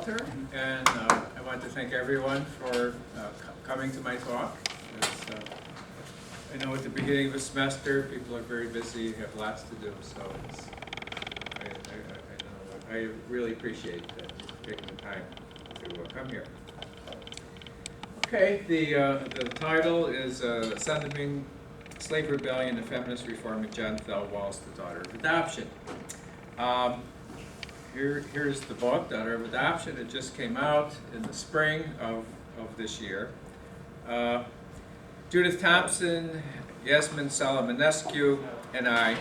Walter, and I want to thank everyone for coming to my talk. I know at the beginning of the semester people are very busy, have lots to do, so I really appreciate that you're taking the time to come here. Okay, the title is Dominque, Slave Rebellion and Feminist Reform in John Thelwall's The Daughter of Adoption. Here's the book, Daughter of Adoption. It just came out in the spring of this year. Judith Thompson, Yasmin Solomonescu, and I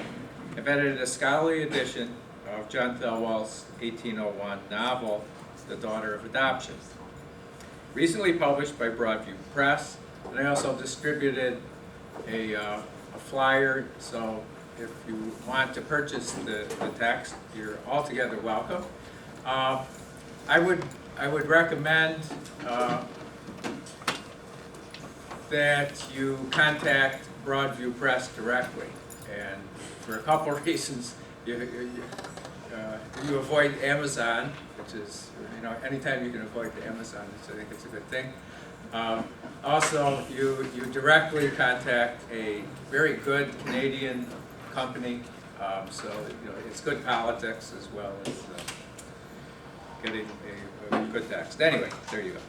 have edited a scholarly edition of John Thelwall's 1801 novel, The Daughter of Adoption, recently published by Broadview Press, and I also distributed a flyer, so if you want to purchase the text, you're altogether welcome. I would recommend that you contact Broadview Press directly, and for a couple of reasons. You avoid Amazon, which is, anytime you can avoid the Amazon, I think it's a good thing. Also, you directly contact a very good Canadian company, so it's good politics as well as getting a good text. Anyway, there you go.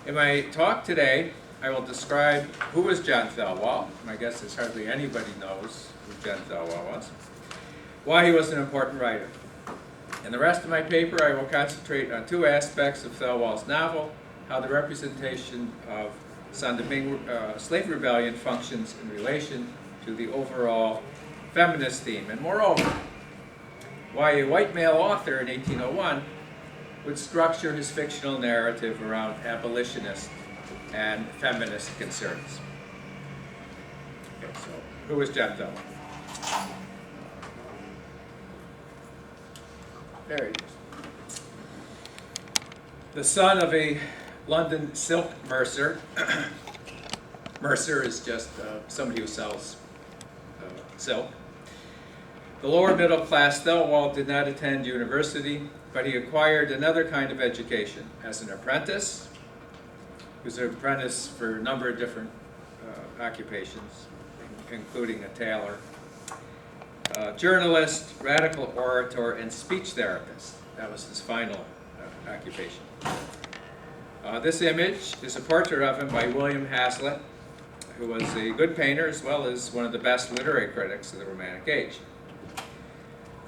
In my talk today, I will describe who was John Thelwall. My guess is hardly anybody knows who John Thelwall was. Why he was an important writer. In the rest of my paper, I will concentrate on two aspects of Thelwall's novel: how the representation of Dominque slave rebellion functions in relation to the overall feminist theme, and moreover, why a white male author in 1801 would structure his fictional narrative around abolitionist and feminist concerns. Okay, so who was John Thelwall? There he is. The son of a London silk mercer. Mercer is just somebody who sells silk. The lower middle class Thelwall did not attend university, but he acquired another kind of education as an apprentice. He was an apprentice for a number of different occupations, including a tailor, journalist, radical orator, and speech therapist. That was his final occupation. This image is a portrait of him by William Hazlitt, who was a good painter as well as one of the best literary critics of the Romantic Age.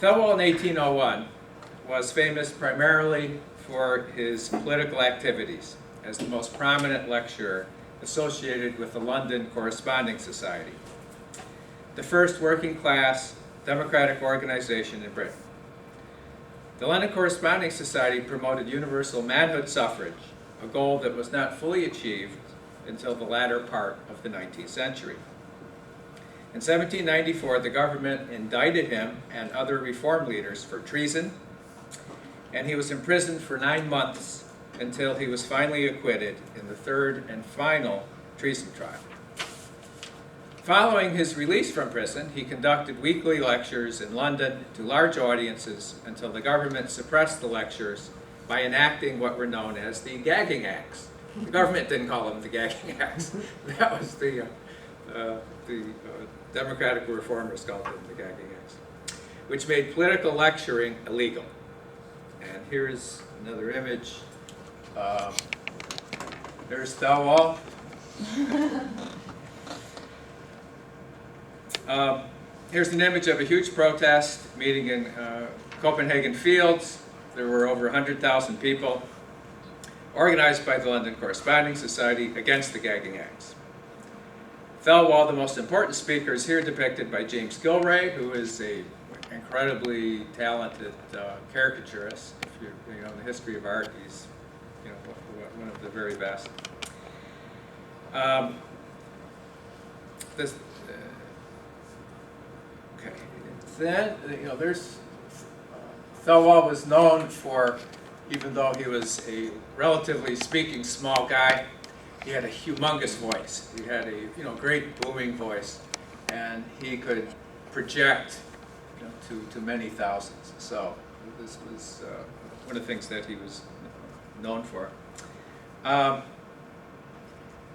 Thelwall in 1801 was famous primarily for his political activities as the most prominent lecturer associated with the London Corresponding Society, the first working class democratic organization in Britain. The London Corresponding Society promoted universal manhood suffrage, a goal that was not fully achieved until the latter part of the 19th century. In 1794, the government indicted him and other reform leaders for treason, and he was imprisoned for 9 months until he was finally acquitted in the third and final treason trial. Following his release from prison, he conducted weekly lectures in London to large audiences until the government suppressed the lectures by enacting what were known as the gagging acts. The government didn't call them the gagging acts. That was the Democratic reformers called them the gagging acts, which made political lecturing illegal. And here's another image. There's Thelwall. Here's an image of a huge protest meeting in Copenhagen Fields. There were over 100,000 people, organized by the London Corresponding Society against the gagging acts. Thelwall, the most important speaker, is here depicted by James Gilray, who is an incredibly talented caricaturist. If you know the history of art, he's one of the very best. Okay. Then there's Thelwall was known for, even though he was a relatively speaking small guy, he had a humongous voice. He had a great booming voice, and he could project to many thousands. So this was one of the things that he was known for.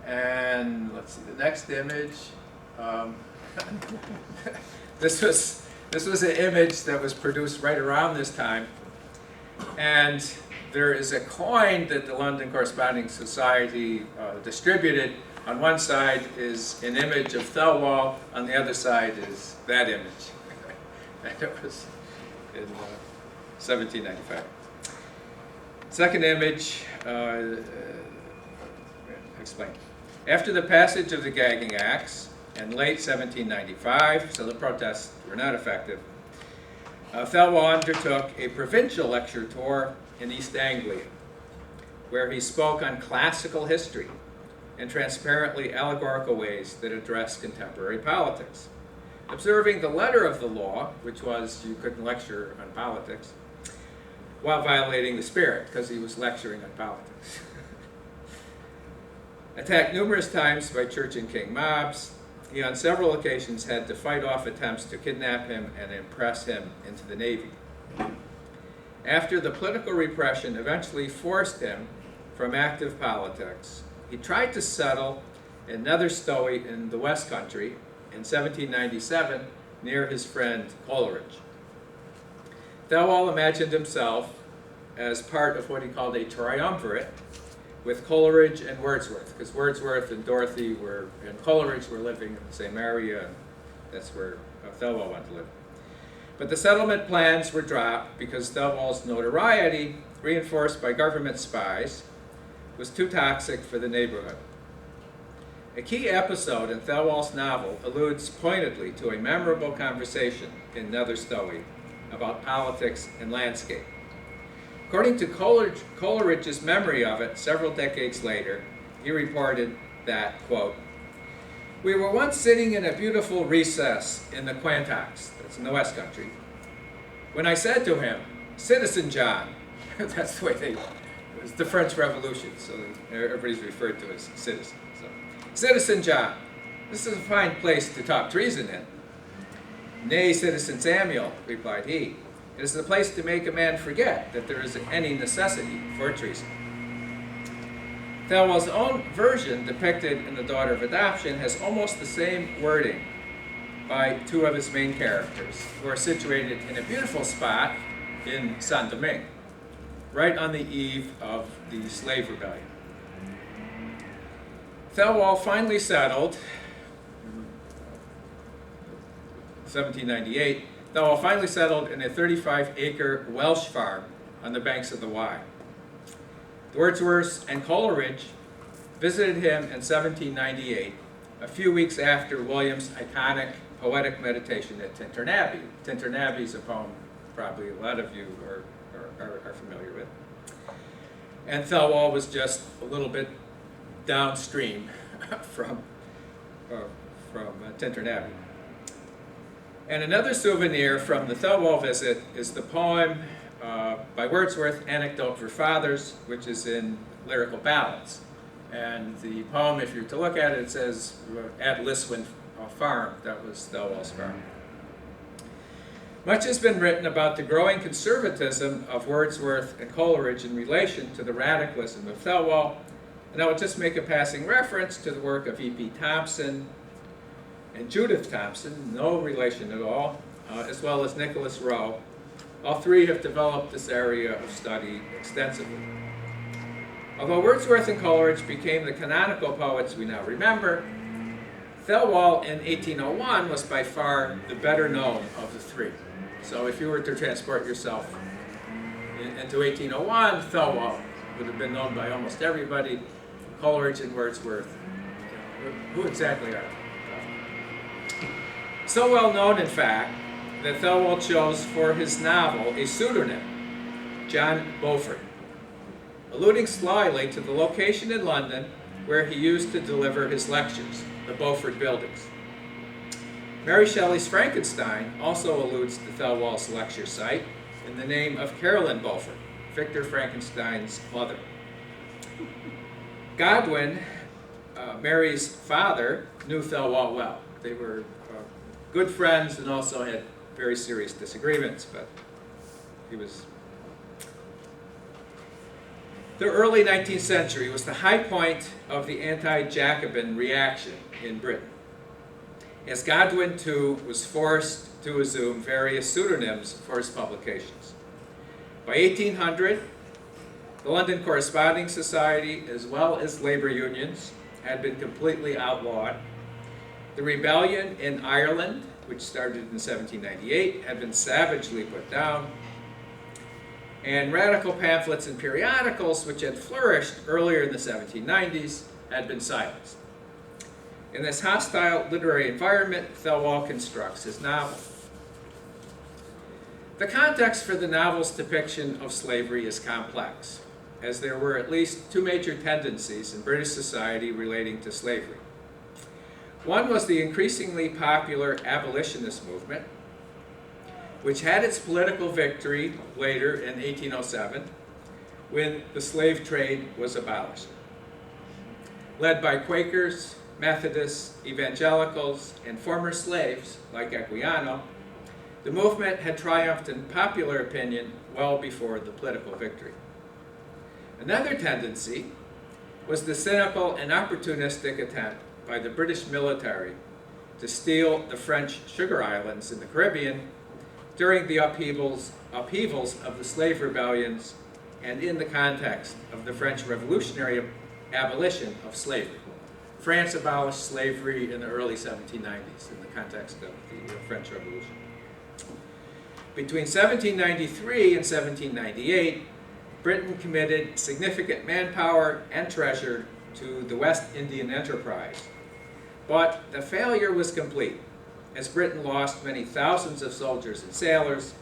And let's see, the next image. This was an image that was produced right around this time. And there is a coin that the London Corresponding Society distributed. On one side is an image of Thelwall, on the other side is that image. And it was in 1795. Second image, explain. After the passage of the Gagging Acts in late 1795, so the protests were not effective, Thelwall undertook a provincial lecture tour in East Anglia, where he spoke on classical history in transparently allegorical ways that addressed contemporary politics, observing the letter of the law, which was you couldn't lecture on politics, while violating the spirit, because he was lecturing on politics. Attacked numerous times by church and king mobs, he on several occasions had to fight off attempts to kidnap him and impress him into the Navy. After the political repression eventually forced him from active politics, he tried to settle in Nether Stowey in the West Country in 1797 near his friend Coleridge. Thelwall imagined himself as part of what he called a triumvirate with Coleridge and Wordsworth, because Wordsworth and Dorothy and Coleridge were living in the same area, and that's where Thelwall wanted to live. But the settlement plans were dropped because Thelwall's notoriety, reinforced by government spies, was too toxic for the neighborhood. A key episode in Thelwall's novel alludes pointedly to a memorable conversation in Nether Stowey about politics and landscape. According to Coleridge's memory of it several decades later, he reported that, quote, "We were once sitting in a beautiful recess in the Quantocks," that's in the West Country, "when I said to him, 'Citizen John,'" that's the way it was the French Revolution, so everybody's referred to as citizen. So, "Citizen John, this is a fine place to talk treason in." "Nay, Citizen Samuel," replied he, "it is the place to make a man forget that there is any necessity for treason." Thelwall's own version, depicted in The Daughter of Adoption, has almost the same wording by two of his main characters, who are situated in a beautiful spot in Dominque, right on the eve of the slave rebellion. Thelwall finally settled, 1798, Thelwall finally settled in a 35-acre Welsh farm on the banks of the Wye. The Wordsworths and Coleridge visited him in 1798, a few weeks after William's iconic poetic meditation at Tintern Abbey. Tintern Abbey is a poem probably a lot of you are familiar with. And Thelwall was just a little bit downstream from Tintern Abbey. And another souvenir from the Thelwall visit is the poem by Wordsworth, Anecdote for Fathers, which is in Lyrical Ballads. And the poem, if you're to look at it, it says, at Liswyn Farm, that was Thelwall's farm. Much has been written about the growing conservatism of Wordsworth and Coleridge in relation to the radicalism of Thelwall, and I will just make a passing reference to the work of E.P. Thompson and Judith Thompson, no relation at all, as well as Nicholas Rowe. All three have developed this area of study extensively. Although Wordsworth and Coleridge became the canonical poets we now remember, Thelwall in 1801 was by far the better known of the three. So if you were to transport yourself into 1801, Thelwall would have been known by almost everybody. Coleridge and Wordsworth, who exactly are they? So well known, in fact, that Thelwall chose for his novel a pseudonym, John Beaufort, alluding slyly to the location in London where he used to deliver his lectures, the Beaufort Buildings. Mary Shelley's Frankenstein also alludes to Thelwall's lecture site in the name of Caroline Beaufort, Victor Frankenstein's mother. Godwin, Mary's father, knew Thelwall well. They were good friends and also had very serious disagreements, but he was... The early 19th century was the high point of the anti-Jacobin reaction in Britain, as Godwin, too, was forced to assume various pseudonyms for his publications. By 1800, the London Corresponding Society, as well as labor unions, had been completely outlawed. The rebellion in Ireland, which started in 1798, had been savagely put down. And radical pamphlets and periodicals, which had flourished earlier in the 1790s, had been silenced. In this hostile literary environment, Thelwall constructs his novel. The context for the novel's depiction of slavery is complex, as there were at least two major tendencies in British society relating to slavery. One was the increasingly popular abolitionist movement, which had its political victory later in 1807, when the slave trade was abolished. Led by Quakers, Methodists, evangelicals, and former slaves like Equiano, the movement had triumphed in popular opinion well before the political victory. Another tendency was the cynical and opportunistic attempt by the British military to steal the French sugar islands in the Caribbean during the upheavals of the slave rebellions and in the context of the French revolutionary abolition of slavery. France abolished slavery in the early 1790s in the context of the French Revolution. Between 1793 and 1798, Britain committed significant manpower and treasure to the West Indian enterprise. But the failure was complete, as Britain lost many thousands of soldiers and sailors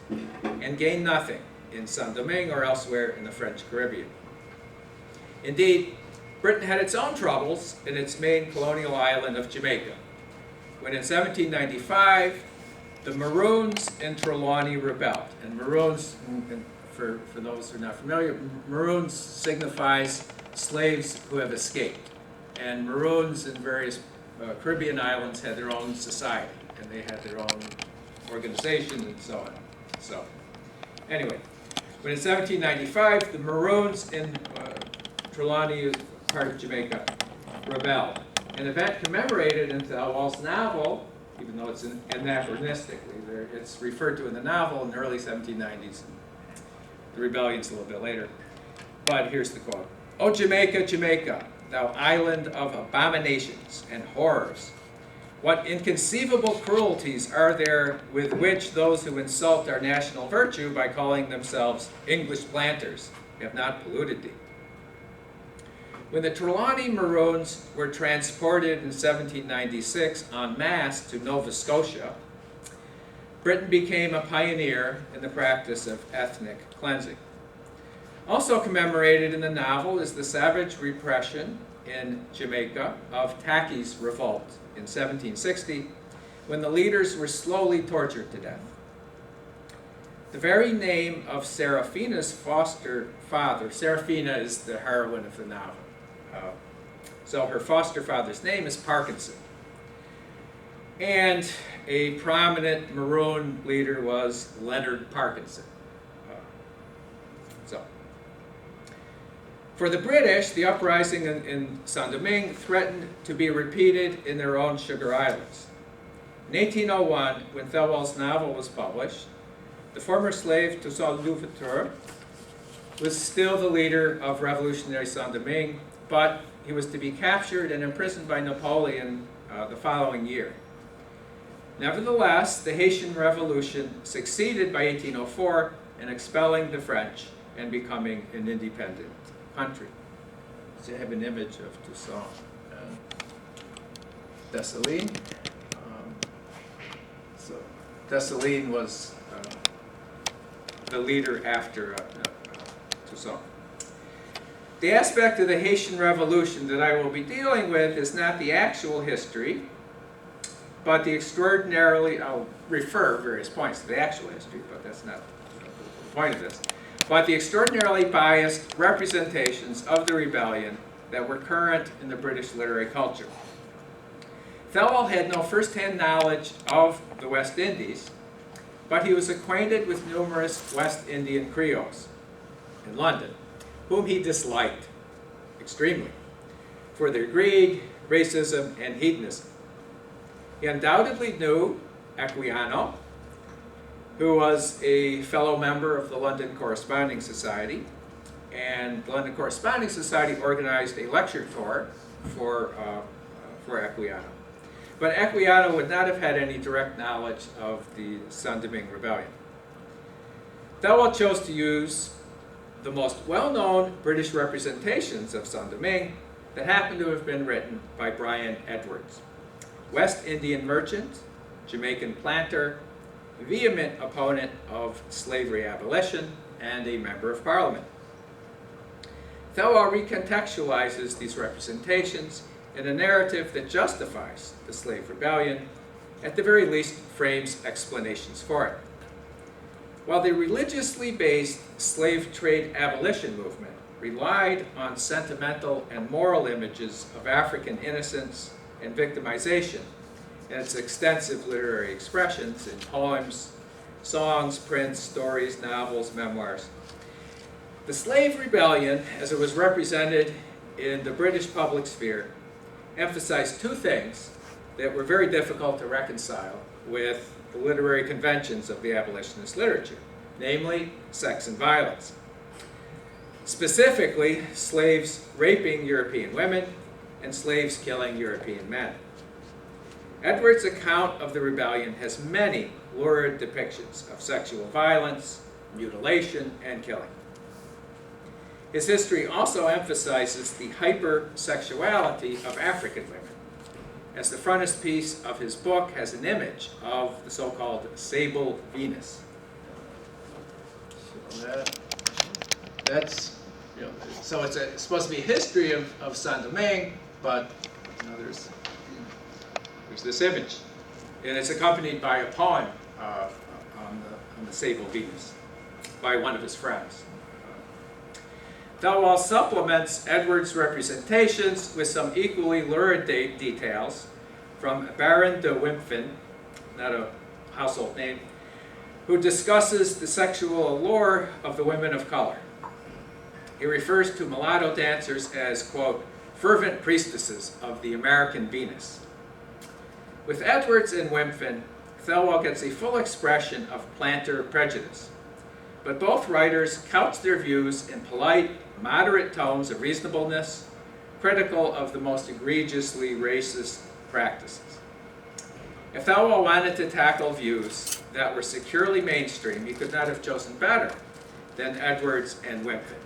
and gained nothing in Saint-Domingue or elsewhere in the French Caribbean. Indeed, Britain had its own troubles in its main colonial island of Jamaica, when in 1795, the Maroons in Trelawney rebelled. And Maroons, for those who are not familiar, Maroons signifies slaves who have escaped. And Maroons in various Caribbean islands had their own society, and they had their own organization and so on. So, anyway, but in 1795, the Maroons in Trelawney, part of Jamaica, rebelled. An event commemorated in Thelwall's novel, even though it's anachronistically, it's referred to in the novel in the early 1790s. The rebellion's a little bit later. But here's the quote. "O Jamaica, Jamaica, thou island of abominations and horrors, what inconceivable cruelties are there with which those who insult our national virtue by calling themselves English planters have not polluted thee." When the Trelawney Maroons were transported in 1796 en masse to Nova Scotia, Britain became a pioneer in the practice of ethnic cleansing. Also commemorated in the novel is the savage repression in Jamaica of Tacky's revolt in 1760, when the leaders were slowly tortured to death. The very name of Sarafina's foster father, Sarafina is the heroine of the novel, so her foster father's name is Parkinson. And a prominent Maroon leader was Leonard Parkinson. For the British, the uprising in Saint-Domingue threatened to be repeated in their own sugar islands. In 1801, when Thelwall's novel was published, the former slave Toussaint Louverture was still the leader of revolutionary Saint-Domingue, but he was to be captured and imprisoned by Napoleon the following year. Nevertheless, the Haitian Revolution succeeded by 1804 in expelling the French and becoming an independent country. So you have an image of Toussaint and Thessaly. So Thessaly was the leader after Toussaint. The aspect of the Haitian Revolution that I will be dealing with is not the actual history, but the extraordinarily, I'll refer various points to the actual history, but that's not the point of this, but the extraordinarily biased representations of the rebellion that were current in the British literary culture. Thelwall had no first-hand knowledge of the West Indies, but he was acquainted with numerous West Indian Creoles in London, whom he disliked extremely for their greed, racism, and hedonism. He undoubtedly knew Equiano, who was a fellow member of the London Corresponding Society, and the London Corresponding Society organized a lecture tour for Equiano. But Equiano would not have had any direct knowledge of the Saint-Domingue rebellion. Thelwall chose to use the most well-known British representations of Saint-Domingue that happen to have been written by Brian Edwards, West Indian merchant, Jamaican planter, vehement opponent of slavery abolition, and a member of Parliament. Thelwall recontextualizes these representations in a narrative that justifies the slave rebellion, at the very least frames explanations for it. While the religiously based slave trade abolition movement relied on sentimental and moral images of African innocence and victimization in its extensive literary expressions in poems, songs, prints, stories, novels, memoirs, the slave rebellion, as it was represented in the British public sphere, emphasized two things that were very difficult to reconcile with the literary conventions of the abolitionist literature, namely sex and violence. Specifically, slaves raping European women and slaves killing European men. Edwards' account of the rebellion has many lurid depictions of sexual violence, mutilation, and killing. His history also emphasizes the hypersexuality of African women, as the frontispiece of his book has an image of the so-called sable Venus. So that's, so it's supposed to be a history of Saint-Domingue, but there's this image, and it's accompanied by a poem on the sable Venus by one of his friends. Thelwall supplements Edwards' representations with some equally lurid details from Baron de Wimpfen, not a household name, who discusses the sexual allure of the women of color. He refers to mulatto dancers as, quote, fervent priestesses of the American Venus. With Edwards and Wimpfen, Thelwall gets a full expression of planter prejudice, but both writers couch their views in polite, moderate tones of reasonableness, critical of the most egregiously racist practices. If Thelwall wanted to tackle views that were securely mainstream, he could not have chosen better than Edwards and Wimpfen.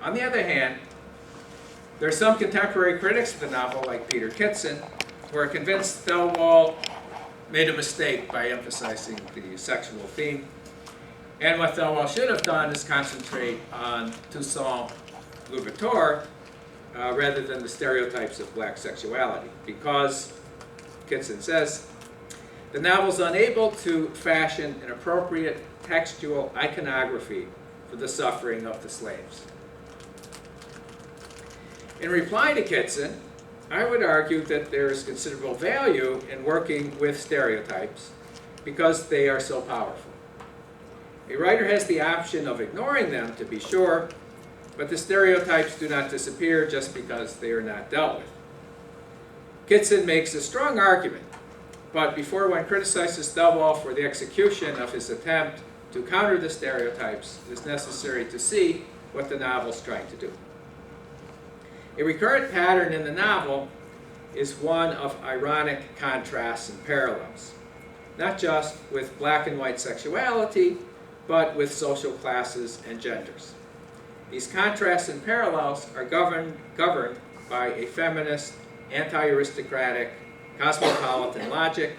On the other hand, there are some contemporary critics of the novel, like Peter Kitson, who are convinced Thelwall made a mistake by emphasizing the sexual theme. And what Thelwall should have done is concentrate on Toussaint Louverture rather than the stereotypes of black sexuality, because, Kitson says, the novel's unable to fashion an appropriate textual iconography for the suffering of the slaves. In reply to Kitson, I would argue that there is considerable value in working with stereotypes because they are so powerful. A writer has the option of ignoring them, to be sure, but the stereotypes do not disappear just because they are not dealt with. Kitson makes a strong argument, but before one criticizes Thelwall for the execution of his attempt to counter the stereotypes, it is necessary to see what the novel is trying to do. A recurrent pattern in the novel is one of ironic contrasts and parallels, not just with black and white sexuality, but with social classes and genders. These contrasts and parallels are governed by a feminist, anti-aristocratic, cosmopolitan logic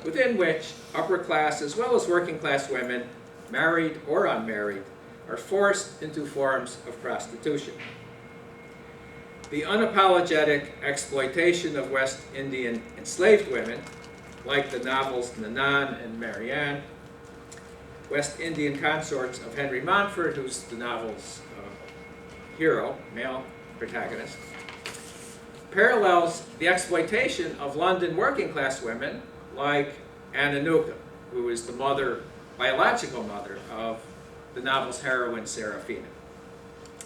within which upper class as well as working class women, married or unmarried, are forced into forms of prostitution. The unapologetic exploitation of West Indian enslaved women, like the novels Nanan and Marianne, West Indian consorts of Henry Montfort, who's the novel's hero, male protagonist, parallels the exploitation of London working class women like Anna Newcomb, who is the mother, biological mother, of the novel's heroine, Sarafina.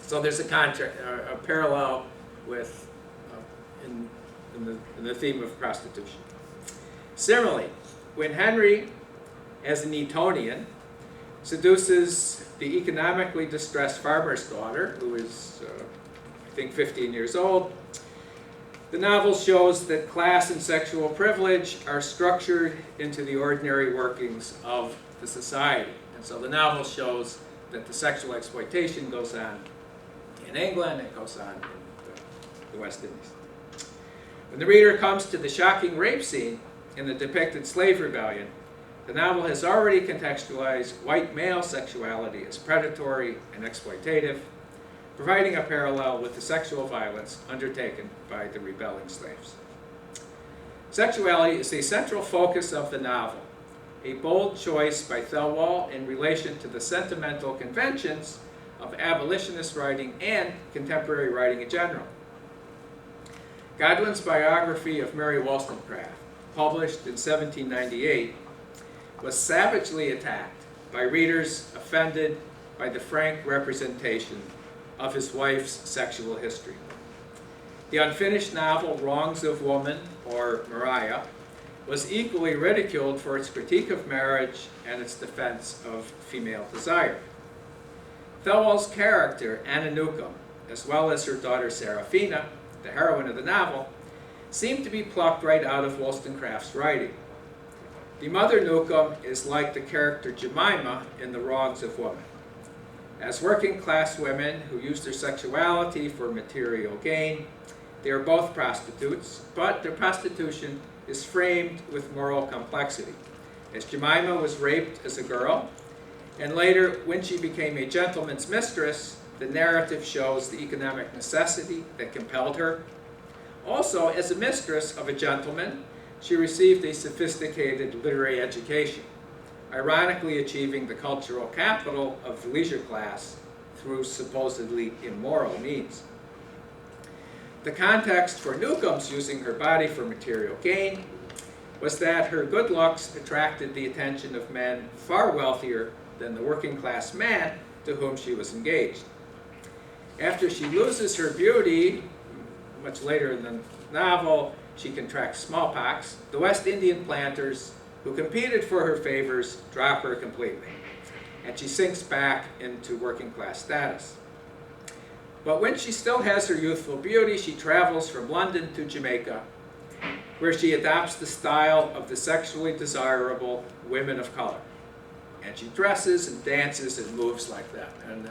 So there's a parallel with in the theme of prostitution. Similarly, when Henry, as an Etonian, seduces the economically distressed farmer's daughter, who is, I think, 15 years old, the novel shows that class and sexual privilege are structured into the ordinary workings of the society. And so the novel shows that the sexual exploitation goes on in England, it goes on in the West Indies. When the reader comes to the shocking rape scene in the depicted slave rebellion, the novel has already contextualized white male sexuality as predatory and exploitative, providing a parallel with the sexual violence undertaken by the rebelling slaves. Sexuality is a central focus of the novel, a bold choice by Thelwall in relation to the sentimental conventions of abolitionist writing and contemporary writing in general. Godwin's biography of Mary Wollstonecraft, published in 1798, was savagely attacked by readers offended by the frank representation of his wife's sexual history. The unfinished novel Wrongs of Woman, or Maria, was equally ridiculed for its critique of marriage and its defense of female desire. Thelwall's character, Anna Newcomb, as well as her daughter Sarafina, the heroine of the novel, seem to be plucked right out of Wollstonecraft's writing. The mother Newcomb is like the character Jemima in the Wrongs of Woman. As working class women who use their sexuality for material gain, they are both prostitutes, but their prostitution is framed with moral complexity. As Jemima was raped as a girl, and later, when she became a gentleman's mistress, the narrative shows the economic necessity that compelled her. Also, as a mistress of a gentleman, she received a sophisticated literary education, ironically achieving the cultural capital of the leisure class through supposedly immoral means. The context for Newcomb's using her body for material gain was that her good looks attracted the attention of men far wealthier than the working class man to whom she was engaged. After she loses her beauty, much later in the novel, she contracts smallpox. The West Indian planters who competed for her favors drop her completely, and she sinks back into working class status. But when she still has her youthful beauty, she travels from London to Jamaica, where she adopts the style of the sexually desirable women of color. And she dresses and dances and moves like that. And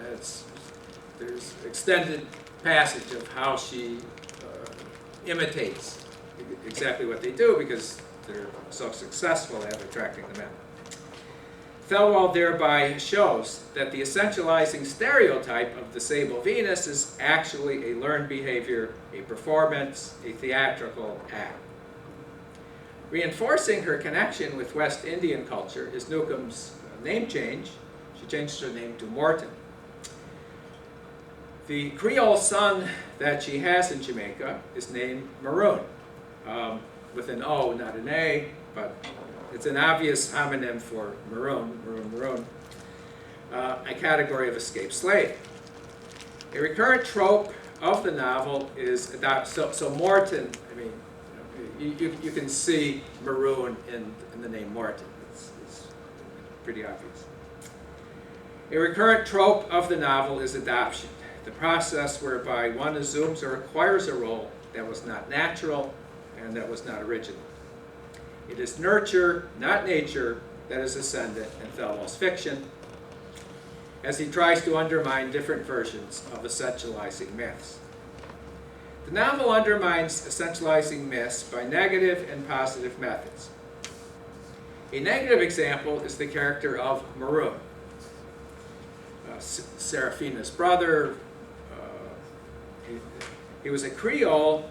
there's extended passage of how she imitates exactly what they do because they're so successful at attracting the men. Thelwall thereby shows that the essentializing stereotype of the sable Venus is actually a learned behavior, a performance, a theatrical act. Reinforcing her connection with West Indian culture is Newcomb's name change. She changed her name to Morton. The Creole son that she has in Jamaica is named Maroon, with an O, not an A, but it's an obvious homonym for maroon, a category of escaped slave. A recurrent trope of the novel is so Morton, I mean, you can see maroon in the name Morton. It's pretty obvious. A recurrent trope of the novel is adoption, the process whereby one assumes or acquires a role that was not natural and that was not original. It is nurture, not nature, that is ascendant in Thelwall's fiction, as he tries to undermine different versions of essentializing myths. The novel undermines essentializing myths by negative and positive methods. A negative example is the character of Maroon, Sarafina's brother. He was a Creole.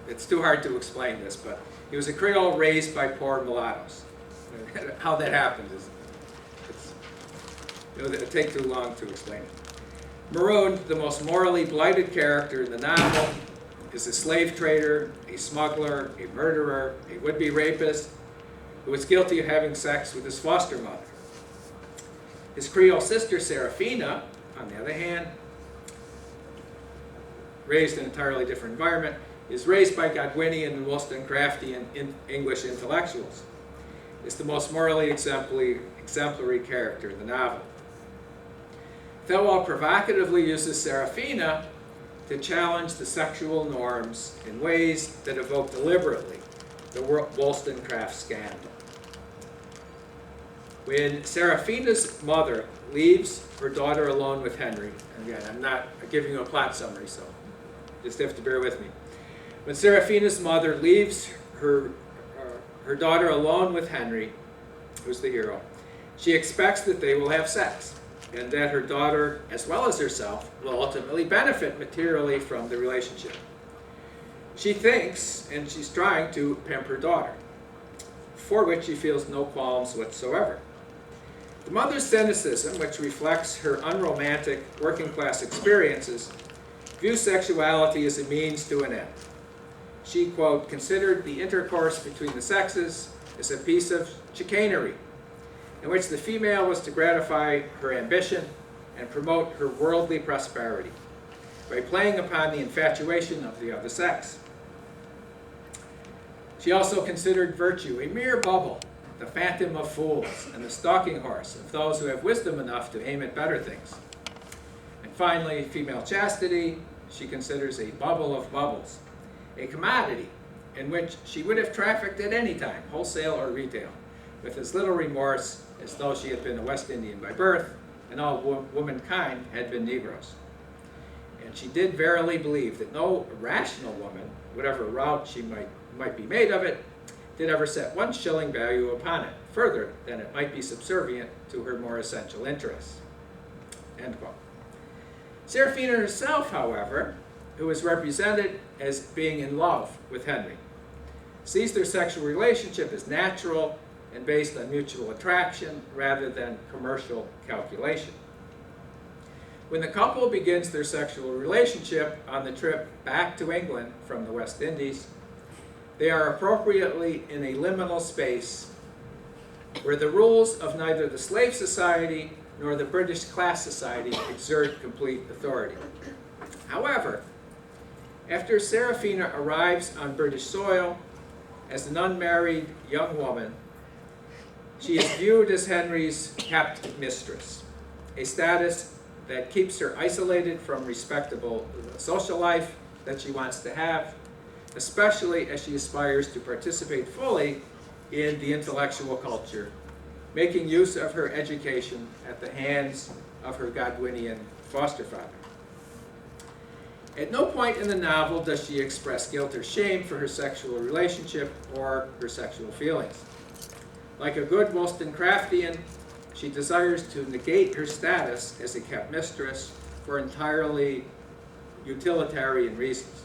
It's too hard to explain this, but he was a Creole raised by poor mulattoes. How that happened it'd take too long to explain it. Maroon, the most morally blighted character in the novel, is a slave trader, a smuggler, a murderer, a would-be rapist who was guilty of having sex with his foster mother. His Creole sister, Sarafina, on the other hand, raised in an entirely different environment, is raised by Godwinian and Wollstonecraftian English intellectuals. Is the most morally exemplary character in the novel. Thelwall provocatively uses Sarafina to challenge the sexual norms in ways that evoke deliberately the Wollstonecraft scandal. When Sarafina's mother leaves her daughter alone with Henry, and again, I'm not giving you a plot summary, so just have to bear with me. When Sarafina's mother leaves her daughter alone with Henry, who's the hero, she expects that they will have sex, and that her daughter, as well as herself, will ultimately benefit materially from the relationship. She thinks, and she's trying to pimp her daughter, for which she feels no qualms whatsoever. The mother's cynicism, which reflects her unromantic working-class experiences, views sexuality as a means to an end. She, quote, considered the intercourse between the sexes as a piece of chicanery, in which the female was to gratify her ambition and promote her worldly prosperity by playing upon the infatuation of the other sex. She also considered virtue a mere bubble, the phantom of fools and the stalking horse of those who have wisdom enough to aim at better things. And finally, female chastity, she considers a bubble of bubbles, a commodity in which she would have trafficked at any time, wholesale or retail, with as little remorse as though she had been a West Indian by birth and all womankind had been Negroes. And she did verily believe that no rational woman, whatever route she might be made of it, did ever set 1 shilling value upon it, further than it might be subservient to her more essential interests. End quote. Sarafina herself, however, who is represented as being in love with Henry, sees their sexual relationship as natural and based on mutual attraction rather than commercial calculation. When the couple begins their sexual relationship on the trip back to England from the West Indies, they are appropriately in a liminal space where the rules of neither the slave society nor the British class society exert complete authority. However, after Sarafina arrives on British soil as an unmarried young woman, she is viewed as Henry's kept mistress, a status that keeps her isolated from respectable social life that she wants to have, especially as she aspires to participate fully in the intellectual culture, making use of her education at the hands of her Godwinian foster father. At no point in the novel does she express guilt or shame for her sexual relationship or her sexual feelings. Like a good Wollstonecraftian, she desires to negate her status as a kept mistress for entirely utilitarian reasons.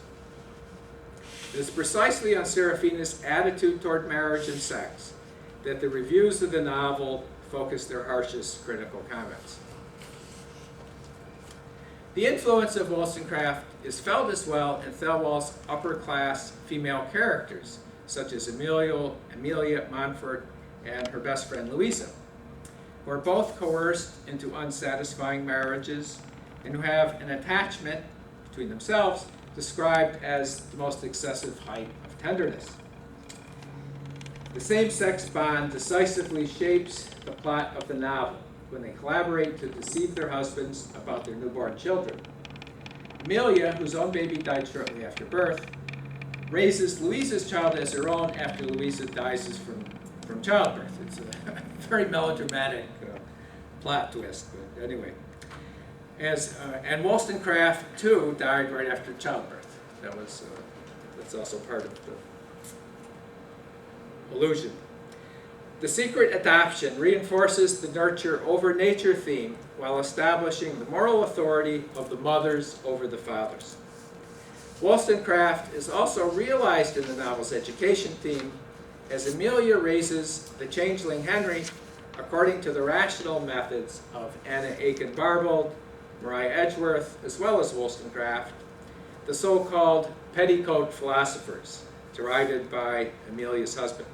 It is precisely on Sarafina's attitude toward marriage and sex that the reviews of the novel focus their harshest critical comments. The influence of Wollstonecraft is felt as well in Thelwall's upper-class female characters, such as Amelia Montfort and her best friend Louisa, who are both coerced into unsatisfying marriages and who have an attachment between themselves described as the most excessive height of tenderness. The same-sex bond decisively shapes the plot of the novel when they collaborate to deceive their husbands about their newborn children. Amelia, whose own baby died shortly after birth, raises Louisa's child as her own after Louisa dies from childbirth. It's a very melodramatic plot twist, but anyway. And Wollstonecraft, too, died right after childbirth. That's also part of the illusion. The secret adoption reinforces the nurture over nature theme while establishing the moral authority of the mothers over the fathers. Wollstonecraft is also realized in the novel's education theme as Amelia raises the changeling Henry according to the rational methods of Anna Aiken-Barbauld, Maria Edgeworth, as well as Wollstonecraft, the so-called petticoat philosophers, derided by Amelia's husband.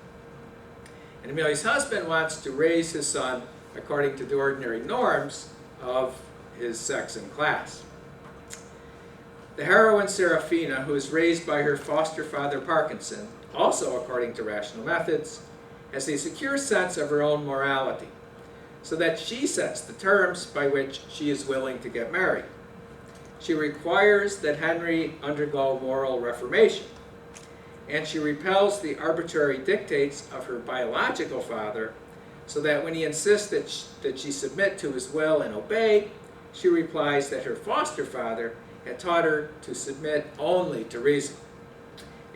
And Amelia's husband wants to raise his son according to the ordinary norms of his sex and class. The heroine Sarafina, who is raised by her foster father Parkinson, also according to rational methods, has a secure sense of her own morality, so that she sets the terms by which she is willing to get married. She requires that Henry undergo moral reformation, and she repels the arbitrary dictates of her biological father, so that when he insists that she submit to his will and obey, she replies that her foster father had taught her to submit only to reason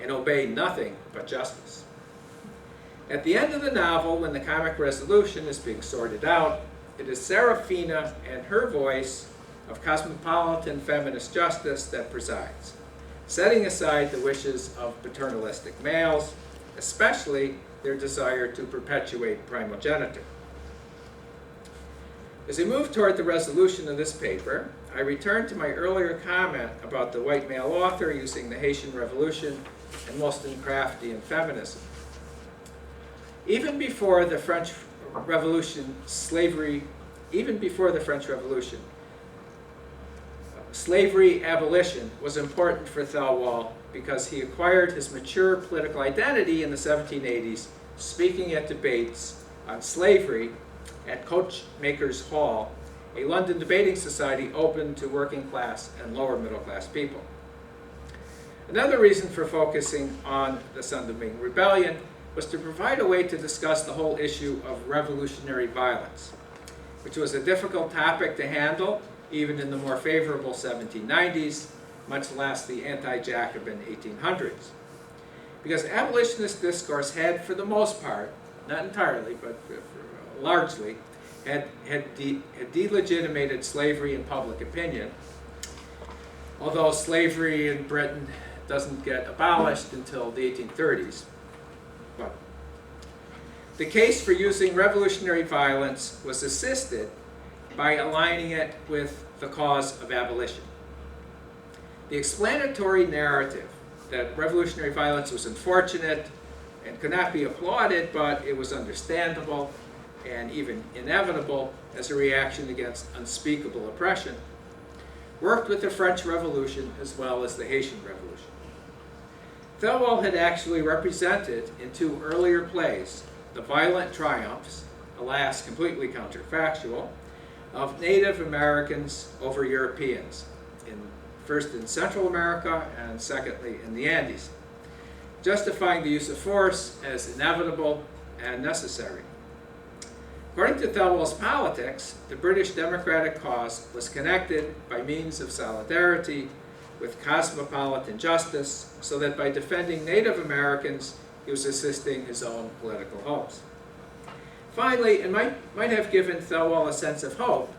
and obey nothing but justice. At the end of the novel, when the comic resolution is being sorted out, it is Sarafina and her voice of cosmopolitan feminist justice that presides, setting aside the wishes of paternalistic males, especially their desire to perpetuate primogeniture. As we move toward the resolution of this paper, I return to my earlier comment about the white male author using the Haitian Revolution and Wollstonecraftian feminism. Even before the French Revolution, slavery abolition was important for Thelwall because he acquired his mature political identity in the 1780s, speaking at debates on slavery at Coachmakers Hall, a London debating society open to working class and lower middle class people. Another reason for focusing on the Dominque Rebellion was to provide a way to discuss the whole issue of revolutionary violence, which was a difficult topic to handle even in the more favorable 1790s, much less the anti-Jacobin 1800s. Because abolitionist discourse had, for the most part, not entirely, but largely, had delegitimated slavery in public opinion, although slavery in Britain doesn't get abolished until the 1830s. But the case for using revolutionary violence was assisted by aligning it with the cause of abolition. The explanatory narrative that revolutionary violence was unfortunate and could not be applauded, but it was understandable and even inevitable as a reaction against unspeakable oppression, worked with the French Revolution as well as the Haitian Revolution. Thelwall had actually represented in two earlier plays the violent triumphs, alas completely counterfactual, of Native Americans over Europeans, first in Central America and secondly in the Andes, justifying the use of force as inevitable and necessary. According to Thelwall's politics, the British democratic cause was connected by means of solidarity with cosmopolitan justice, so that by defending Native Americans, he was assisting his own political hopes. Finally, it might have given Thelwall a sense of hope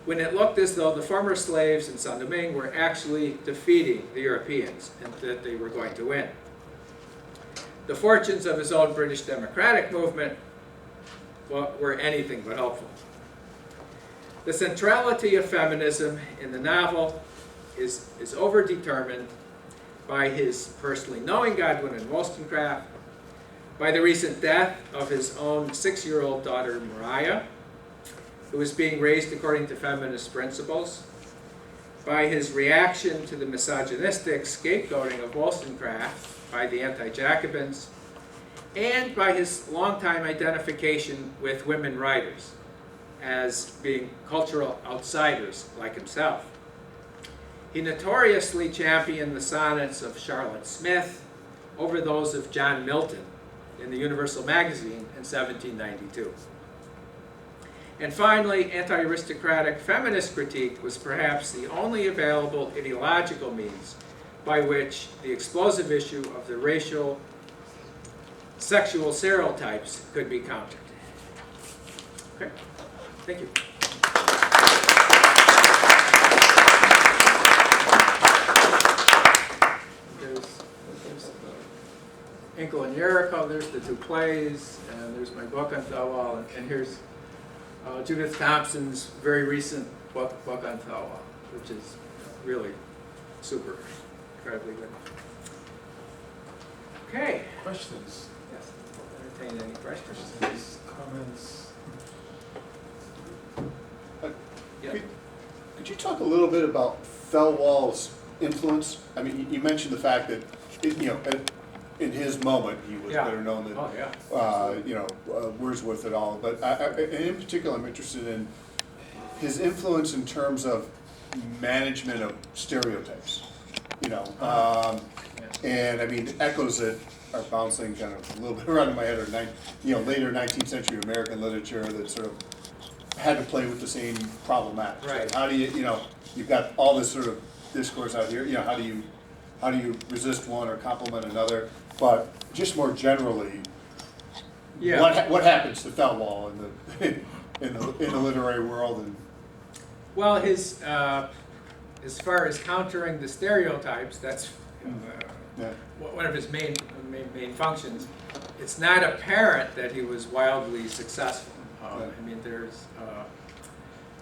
when it looked as though the former slaves in Saint-Domingue were actually defeating the Europeans and that they were going to win. The fortunes of his own British democratic movement were anything but hopeful. The centrality of feminism in the novel is overdetermined by his personally knowing Godwin and Wollstonecraft, by the recent death of his own 6-year-old daughter Mariah, who was being raised according to feminist principles, by his reaction to the misogynistic scapegoating of Wollstonecraft by the anti-Jacobins, and by his longtime identification with women writers as being cultural outsiders like himself. He notoriously championed the sonnets of Charlotte Smith over those of John Milton in the Universal Magazine in 1792. And finally, anti-aristocratic feminist critique was perhaps the only available ideological means by which the explosive issue of the racial sexual stereotypes could be countered. Okay, thank you. There's Inkle and Jericho, there's the two plays, and there's my book on Thelwall, and here's Judith Thompson's very recent book on Thelwall, which is really super, incredibly good. Okay. Questions? Yes. Entertain any questions? Questions, comments? Yeah. Could you talk a little bit about Thelwall's influence? I mean, you mentioned the fact that, in his moment, he was Yeah. better known than, Oh, yeah. Wordsworth and all. But in particular, I'm interested in his influence in terms of management of stereotypes. And I mean, echoes that are bouncing kind of a little bit around in my head are later 19th century American literature that sort of had to play with the same problematics. Right. How do you've got all this sort of discourse out here, how do you resist one or compliment another? But just more generally, Yeah. what happens to Thelwall in the literary world? And Well, his as far as countering the stereotypes, that's yeah. one of his main functions. It's not apparent that he was wildly successful. Right.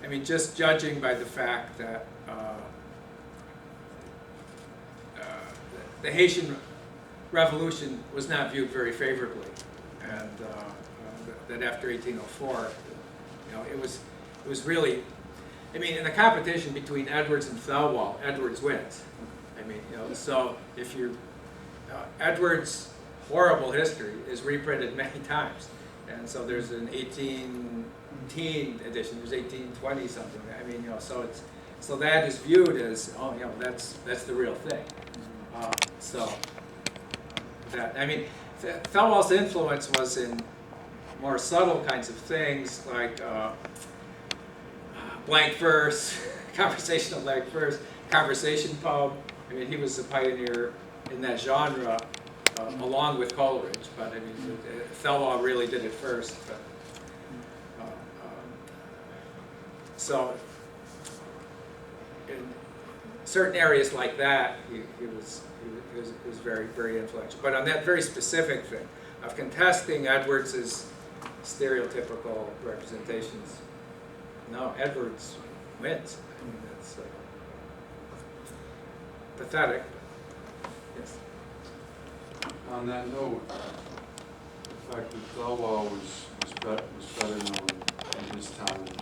I mean, just judging by the fact that the Haitian Revolution was not viewed very favorably, and that after 1804, it was really. I mean, in the competition between Edwards and Thelwall, Edwards wins. I mean, so if you, Edwards' horrible history is reprinted many times, and so there's an 18-teen edition. There's 1820 something. I mean, so that is viewed as that's the real thing. Thelwall's influence was in more subtle kinds of things like. Blank verse, conversational blank verse, conversation poem. I mean, he was a pioneer in that genre, along with Coleridge. But I mean, Thelwall really did it first. But, so, in certain areas like that, he was very, very influential. But on that very specific thing of contesting Edwards's stereotypical representations. No, Edwards wins. I mean, that's pathetic. Yes. On that note, the fact that Thelwall was better known in his time than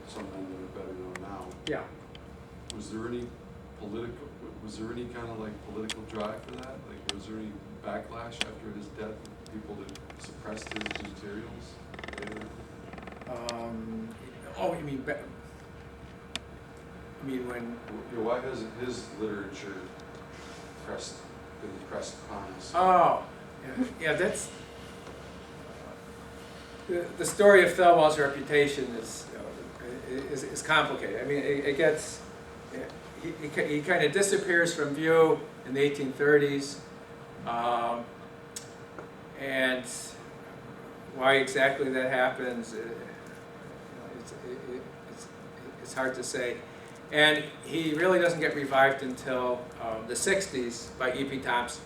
some men that are better known now. Yeah. Was there any kind of like political drive for that? Like, was there any backlash after his death? People that suppressed his materials later? You mean when? Why hasn't his literature been pressed upon us? Oh, yeah. That's the story of Thelwall's reputation is complicated. I mean, it gets he kind of disappears from view in the 1830s, and why exactly that happens. It's hard to say. And he really doesn't get revived until the 60s by E.P. Thompson.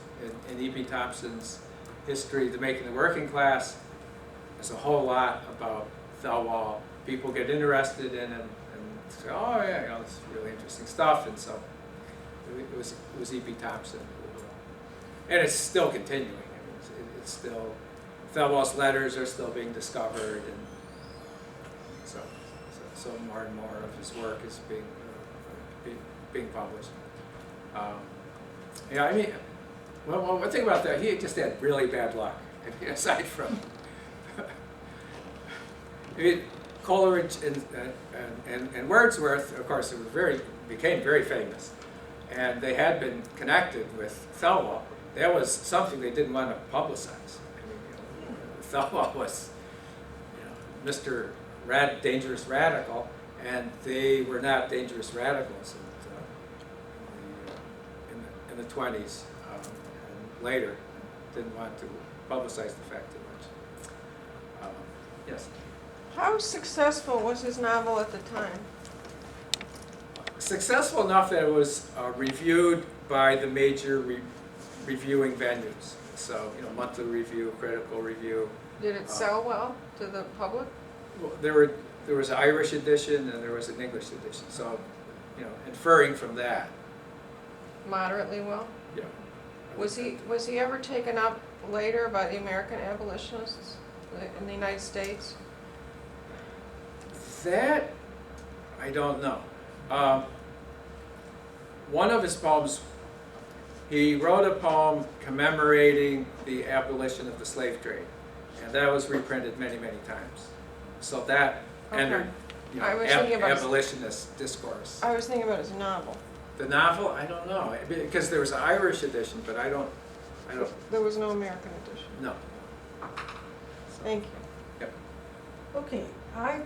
In E.P. Thompson's History, The Making of the Working Class, there's a whole lot about Thelwall. People get interested in him and say, oh yeah, it's really interesting stuff. And so it was E.P. Thompson. And it's still continuing. I mean, it's still, Thelwall's letters are still being discovered, and so more and more of his work is being published. I mean, well, one thing about that, he just had really bad luck. I mean, aside from, I mean, Coleridge and Wordsworth, of course, became very famous, and they had been connected with Thelwall. That was something they didn't want to publicize. I mean, Thelwall was, Mr. Dangerous radical, and they were not dangerous radicals in the 20s and later. Didn't want to publicize the fact too much. Yes. How successful was his novel at the time? Successful enough that it was reviewed by the major reviewing venues. So, monthly review, critical review. Did it sell well to the public? Well, there was an Irish edition and there was an English edition. So, inferring from that. Moderately well? Yeah. Was he ever taken up later by the American abolitionists in the United States? That I don't know. one of his poems, he wrote a poem commemorating the abolition of the slave trade, and that was reprinted many, many times. So that Okay. entered, you know, I was thinking about his- abolitionist discourse. I was thinking about his novel. The novel, I don't know, because there was an Irish edition, but I don't, There was no American edition. no. Thank you. Yep. Okay, I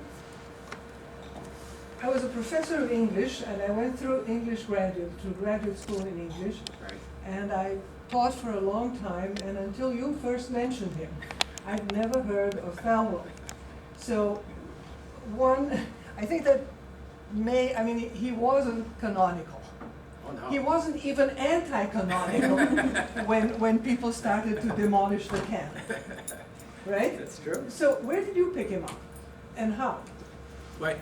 was a professor of English, and I went through graduate school in English, Right. and I taught for a long time, and until you first mentioned him, I'd never heard of Thelwall. So, I think that he wasn't canonical. Oh, no. He wasn't even anti-canonical when people started to demolish the canon, right? That's true. So where did you pick him up, and how? But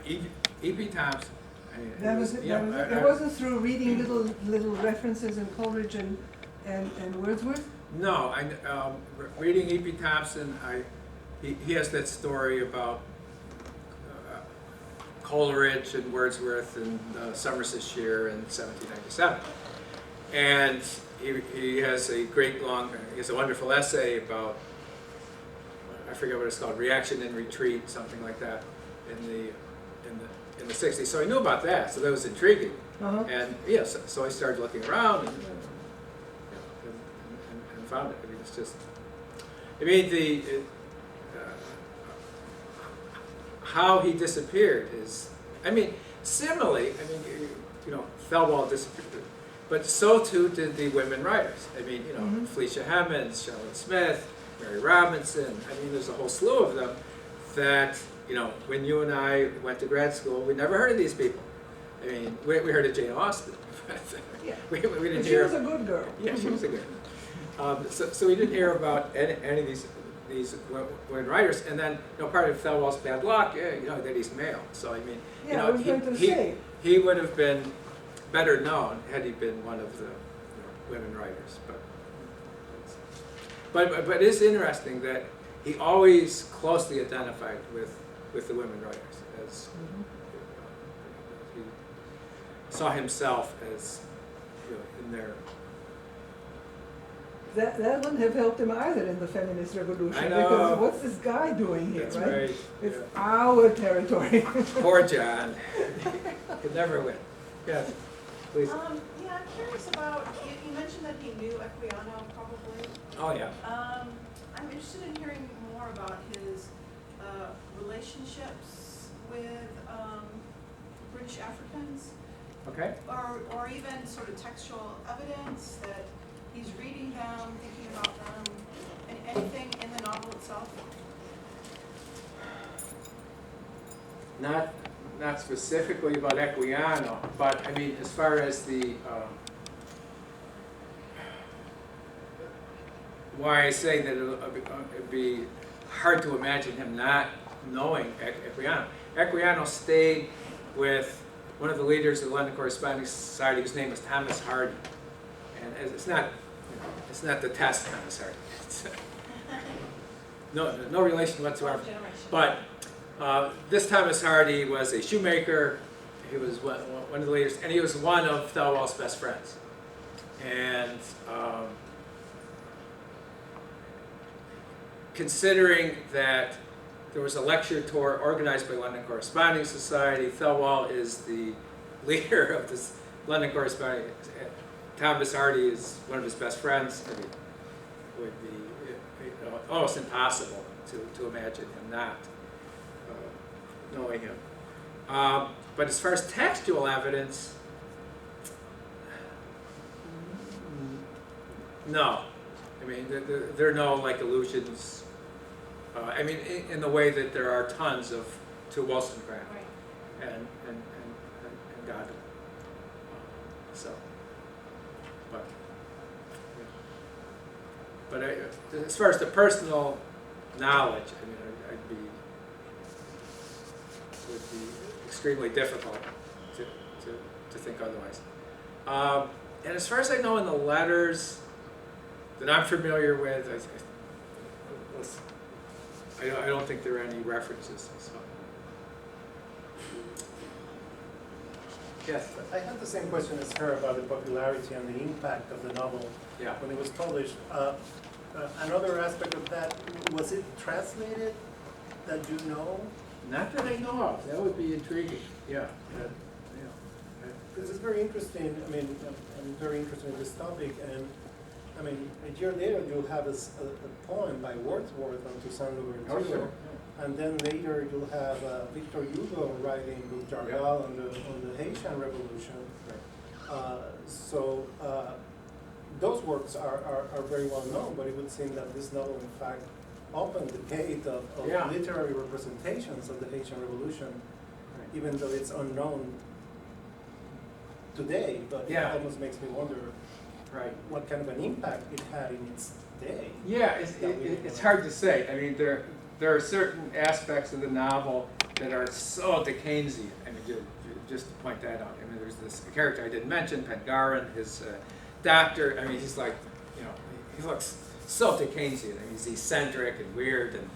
E.P. Thompson, I mean, It wasn't through reading little references in Coleridge and Wordsworth? no, reading E.P. Thompson, he has that story about Coleridge and Wordsworth and Somerset Shire in 1797. And he has a wonderful essay about, I forget what it's called, reaction and retreat, something like that, in the 60s. So I knew about that, so that was intriguing. Uh-huh. And yes, so I started looking around and found it. I mean, it's just, how he disappeared is, similarly, Thelwall disappeared, but so too did the women writers. Mhm. Felicia Hemans, Charlotte Smith, Mary Robinson. There's a whole slew of them that, when you and I went to grad school, we never heard of these people. We heard of Jane Austen. Yeah. we didn't But she hear. was a good girl. Yeah, she was a good. So we didn't hear about any of these women writers, and then part of Thelwall's bad luck, that he's male. So Yeah, I was going to say. he would have been better known had he been one of the women writers. But it is interesting that he always closely identified with the women writers, as he saw himself as in their. That wouldn't have helped him either in the feminist revolution. I know. Because what's this guy doing here, That's right? right. It's Yeah. our territory. Poor John. Could never win. Yes, please. Yeah, I'm curious about, you mentioned that he knew Equiano probably. Oh, yeah. I'm interested in hearing more about his relationships with British Africans, Okay. or even sort of textual evidence that he's reading them, thinking about them, and anything in the novel itself. Not specifically about Equiano, but as far as the why I say that it'd be hard to imagine him not knowing Equiano. Equiano stayed with one of the leaders of the London Corresponding Society, whose name was Thomas Hardy, and it's not the test Thomas Hardy. It's, no relation whatsoever. But this Thomas Hardy was a shoemaker. He was one of the leaders, and he was one of Thelwall's best friends. And considering that there was a lecture tour organized by London Corresponding Society, Thelwall is the leader of this London Corresponding. Thomas Hardy is one of his best friends. It would be almost impossible to imagine him not knowing him. But as far as textual evidence, no. There are no allusions. In the way that there are tons to Wollstonecraft and Godwin. So, but as far as the personal knowledge, would be extremely difficult to think otherwise. And as far as I know, in the letters that I'm familiar with, I don't think there are any references. So. Yes. I had the same question as her about the popularity and the impact of the novel Yeah. when it was published. Another aspect of that, was it translated that you know? Not that I know of. That would be intriguing. Yeah. Because it's very interesting. I mean, I'm very interested in this topic, and I mean, a year later you'll have a poem by Wordsworth on Toussaint Louverture. Oh, sure. And then later you'll have Victor Hugo writing with Jargal on the Haitian Revolution. So those works are very well known, but it would seem that this novel, in fact, opened the gate of Yeah. literary representations of the Haitian Revolution, even though it's unknown today. But Yeah. it almost makes me wonder Right. what kind of an impact it had in its day. Yeah, it's hard to say. I mean, there are certain aspects of the novel that are so Dickensian. I mean, just to point that out. I mean, there's this character I didn't mention, Pengarren, his doctor. I mean, he's like, you know, he looks so Dickensian. I mean, he's eccentric and weird and,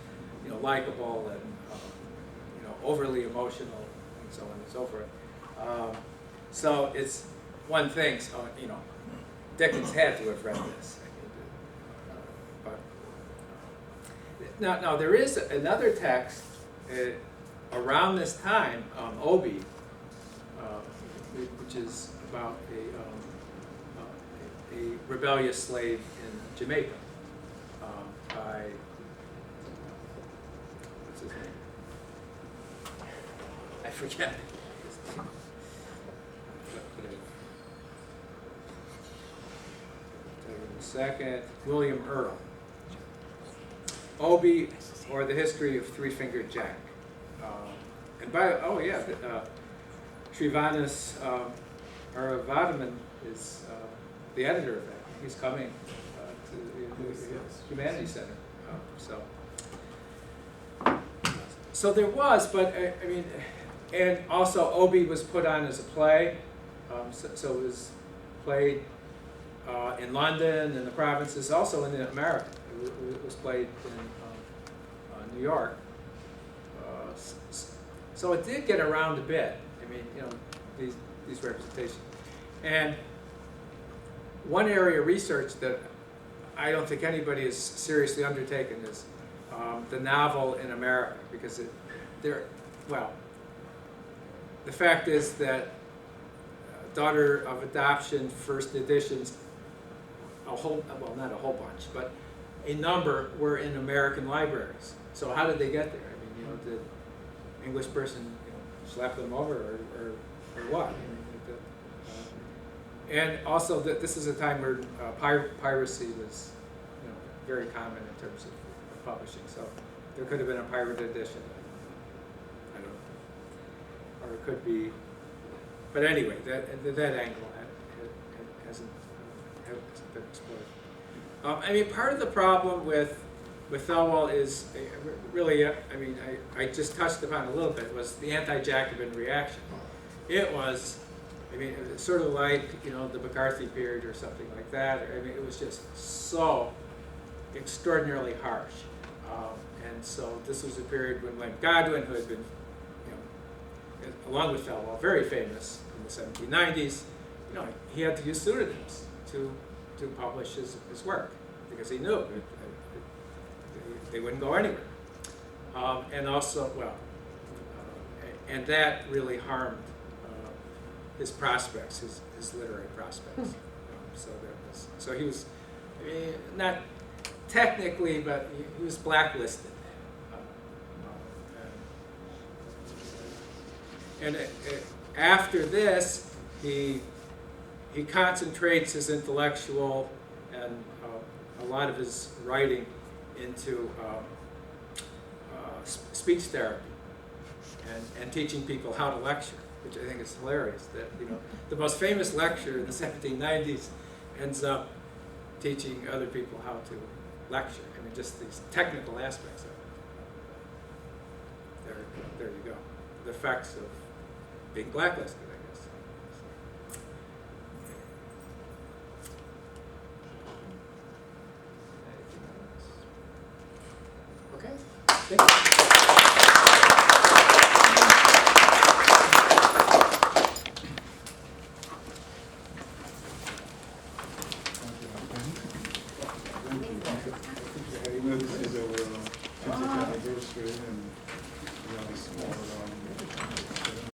you know, likable and, you know, overly emotional and so on and so forth. So it's one thing. So, you know, Dickens had to have read this. Now there is another text around this time, Obi, which is about a rebellious slave in Jamaica by, what's his name? I forget. Second, William Earl. Obi, or the History of Three-Fingered Jack. And by, oh yeah, Srivanas Aravadaman is the editor of that. He's coming to the Humanities Center. So there was, but I mean, and also Obi was put on as a play. So it was played in London, in the provinces, also in America. It was played in New York. So it did get around a bit. I mean, you know, these representations. And one area of research that I don't think anybody has seriously undertaken is the novel in America, because the fact is that Daughter of Adoption first editions, not a whole bunch, but a number were in American libraries. So how did they get there? I mean, you know, did English person, you know, slap them over or what? I mean, and also this is a time where piracy was, you know, very common in terms of publishing. So there could have been a pirate edition. I don't know, or it could be. But anyway, that angle hasn't been explored. I mean, part of the problem with Thelwall is really, I mean, I just touched upon a little bit, was the anti-Jacobin reaction. It was, I mean, it was sort of like, you know, the McCarthy period or something like that. I mean, it was just so extraordinarily harsh. And so this was a period when Godwin, who had been, you know, along with Thelwall, very famous in the 1790s, you know, he had to use pseudonyms to publish his work, because he knew they wouldn't go anywhere. And also, and that really harmed his prospects, his literary prospects. So he was, I mean, not technically, but he was blacklisted. And after this, he concentrates his intellectual and a lot of his writing into speech therapy and teaching people how to lecture, which I think is hilarious. That, you know, the most famous lecturer in the 1790s ends up teaching other people how to lecture. I mean, just these technical aspects of it. There you go. The effects of being blacklisted, I guess. Okay. Thank you. Thank you. You know, this is our 50th anniversary, and